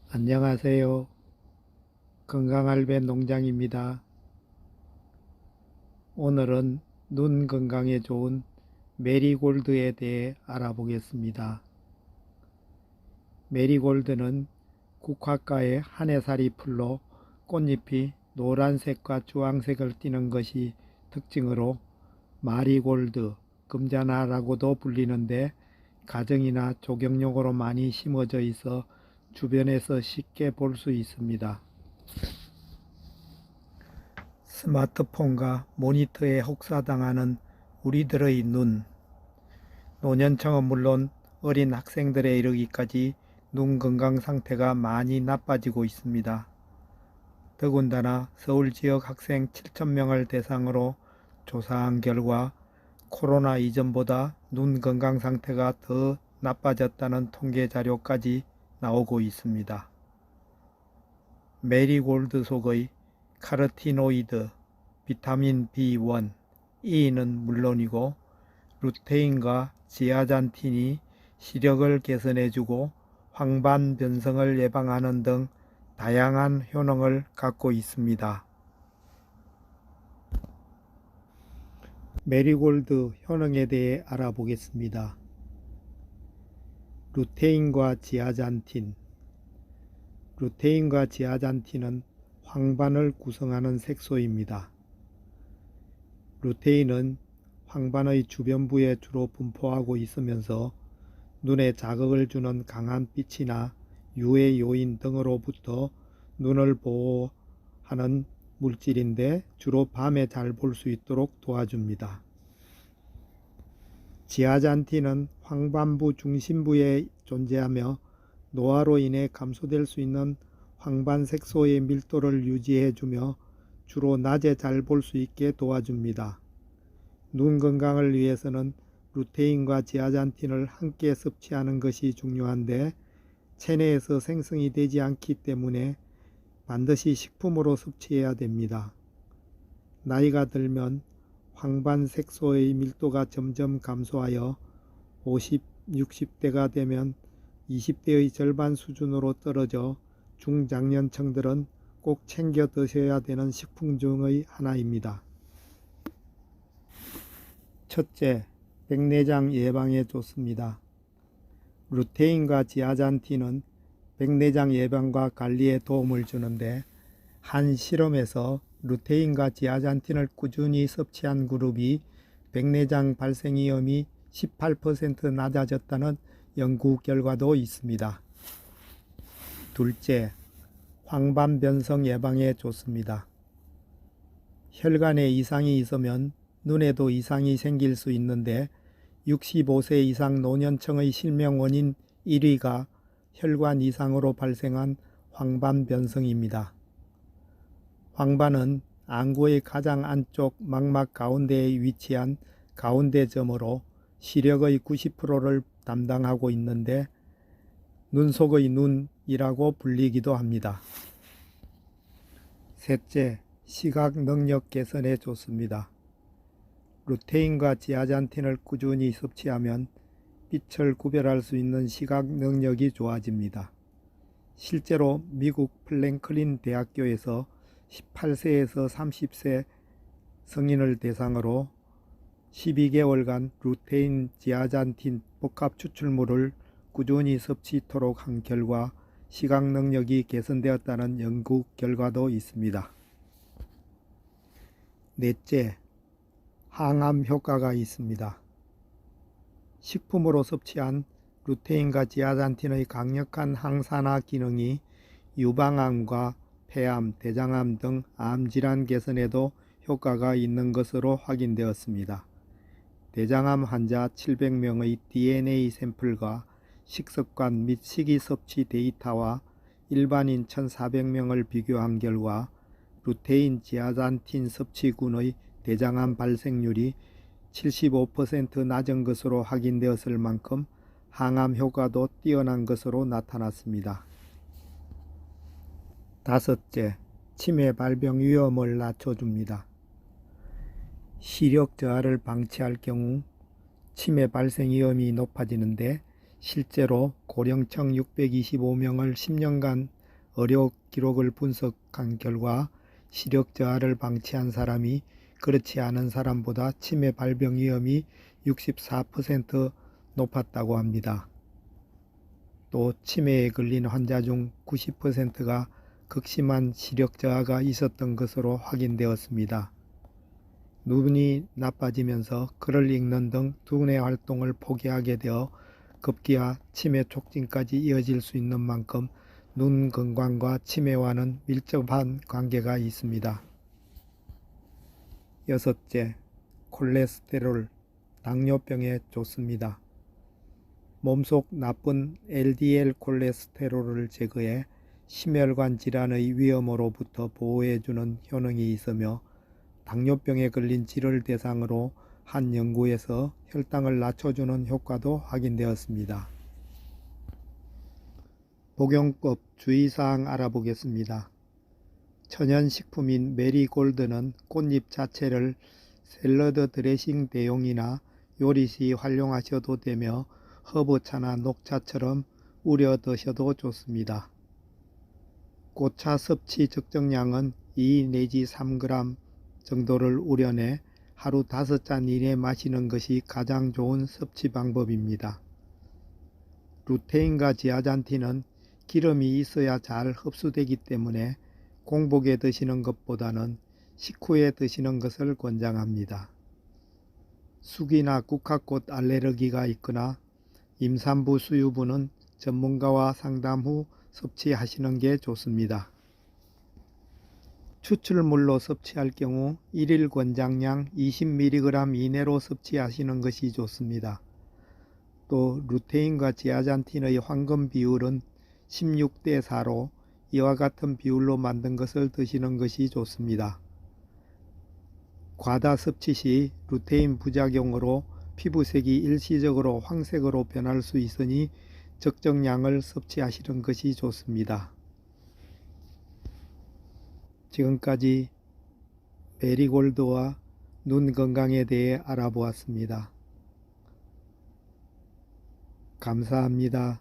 안녕하세요. 건강할배 농장입니다. 오늘은 눈 건강에 좋은 메리골드에 대해 알아보겠습니다. 메리골드는 국화과의 한해살이 풀로 꽃잎이 노란색과 주황색을 띠는 것이 특징으로 마리골드, 금자나라고도 불리는데 가정이나 조경용으로 많이 심어져 있어 주변에서 쉽게 볼 수 있습니다. 스마트폰과 모니터에 혹사당하는 우리들의 눈, 노년층은 물론 어린 학생들에 이르기까지 눈 건강 상태가 많이 나빠지고 있습니다. 더군다나 서울 지역 학생 7,000명을 대상으로 조사한 결과 코로나 이전보다 눈 건강 상태가 더 나빠졌다는 통계 자료까지 나오고 있습니다. 메리골드 속의 카로티노이드, 비타민 B1, E는 물론이고 루테인과 지아잔틴이 시력을 개선해주고 황반 변성을 예방하는 등 다양한 효능을 갖고 있습니다. 메리골드 효능에 대해 알아보겠습니다. 루테인과 지아잔틴. 루테인과 지아잔틴은 황반을 구성하는 색소입니다. 루테인은 황반의 주변부에 주로 분포하고 있으면서 눈에 자극을 주는 강한 빛이나 유해 요인 등으로부터 눈을 보호하는 물질인데 주로 밤에 잘 볼 수 있도록 도와줍니다. 지아잔틴은 황반부 중심부에 존재하며 노화로 인해 감소될 수 있는 황반색소의 밀도를 유지해주며 주로 낮에 잘 볼 수 있게 도와줍니다. 눈 건강을 위해서는 루테인과 지아잔틴을 함께 섭취하는 것이 중요한데 체내에서 생성이 되지 않기 때문에 반드시 식품으로 섭취해야 됩니다. 나이가 들면 황반색소의 밀도가 점점 감소하여 50, 60대가 되면 20대의 절반 수준으로 떨어져 중장년층들은 꼭 챙겨 드셔야 되는 식품 중의 하나입니다. 첫째, 백내장 예방에 좋습니다. 루테인과 지아잔틴은 백내장 예방과 관리에 도움을 주는데 한 실험에서 루테인과 지아잔틴을 꾸준히 섭취한 그룹이 백내장 발생 위험이 18% 낮아졌다는 연구 결과도 있습니다. 둘째, 황반 변성 예방에 좋습니다. 혈관에 이상이 있으면 눈에도 이상이 생길 수 있는데 65세 이상 노년층의 실명 원인 1위가 혈관 이상으로 발생한 황반 변성입니다. 황반은 안구의 가장 안쪽 망막 가운데에 위치한 가운데점으로 시력의 90%를 담당하고 있는데 눈 속의 눈이라고 불리기도 합니다. 셋째, 시각 능력 개선에 좋습니다. 루테인과 지아잔틴을 꾸준히 섭취하면 빛을 구별할 수 있는 시각 능력이 좋아집니다. 실제로 미국 플랭클린 대학교에서 18세에서 30세 성인을 대상으로 12개월간 루테인, 지아잔틴 복합 추출물을 꾸준히 섭취토록 한 결과 시각 능력이 개선되었다는 연구 결과도 있습니다. 넷째, 항암 효과가 있습니다. 식품으로 섭취한 루테인과 지아잔틴의 강력한 항산화 기능이 유방암과 폐암, 대장암 등 암질환 개선에도 효과가 있는 것으로 확인되었습니다. 대장암 환자 700명의 DNA 샘플과 식습관 및 식이 섭취 데이터와 일반인 1,400명을 비교한 결과 루테인, 지아잔틴 섭취군의 대장암 발생률이 75% 낮은 것으로 확인되었을 만큼 항암 효과도 뛰어난 것으로 나타났습니다. 다섯째, 치매 발병 위험을 낮춰줍니다. 시력 저하를 방치할 경우 치매 발생 위험이 높아지는데 실제로 고령층 625명을 10년간 의료 기록을 분석한 결과 시력 저하를 방치한 사람이 그렇지 않은 사람보다 치매 발병 위험이 64% 높았다고 합니다. 또 치매에 걸린 환자 중 90%가 극심한 시력 저하가 있었던 것으로 확인되었습니다. 눈이 나빠지면서 글을 읽는 등 두뇌 활동을 포기하게 되어 급기야 치매 촉진까지 이어질 수 있는 만큼 눈 건강과 치매와는 밀접한 관계가 있습니다. 여섯째, 콜레스테롤, 당뇨병에 좋습니다. 몸속 나쁜 LDL 콜레스테롤을 제거해 심혈관 질환의 위험으로부터 보호해주는 효능이 있으며 당뇨병에 걸린 쥐를 대상으로 한 연구에서 혈당을 낮춰주는 효과도 확인되었습니다. 복용법 주의사항 알아보겠습니다. 천연식품인 메리골드는 꽃잎 자체를 샐러드 드레싱 대용이나 요리 시 활용하셔도 되며 허브차나 녹차처럼 우려 드셔도 좋습니다. 꽃차 섭취 적정량은 2 내지 3g 정도를 우려내 하루 5잔 이내 마시는 것이 가장 좋은 섭취 방법입니다. 루테인과 지아잔틴은 기름이 있어야 잘 흡수되기 때문에 공복에 드시는 것보다는 식후에 드시는 것을 권장합니다. 쑥이나 국화꽃 알레르기가 있거나 임산부 수유부는 전문가와 상담 후 섭취하시는 게 좋습니다. 추출물로 섭취할 경우 1일 권장량 20mg 이내로 섭취하시는 것이 좋습니다. 또 루테인과 지아잔틴의 황금 비율은 16대 4로 이와 같은 비율로 만든 것을 드시는 것이 좋습니다. 과다 섭취 시 루테인 부작용으로 피부색이 일시적으로 황색으로 변할 수 있으니 적정량을 섭취하시는 것이 좋습니다. 지금까지 메리골드와 눈 건강에 대해 알아보았습니다. 감사합니다.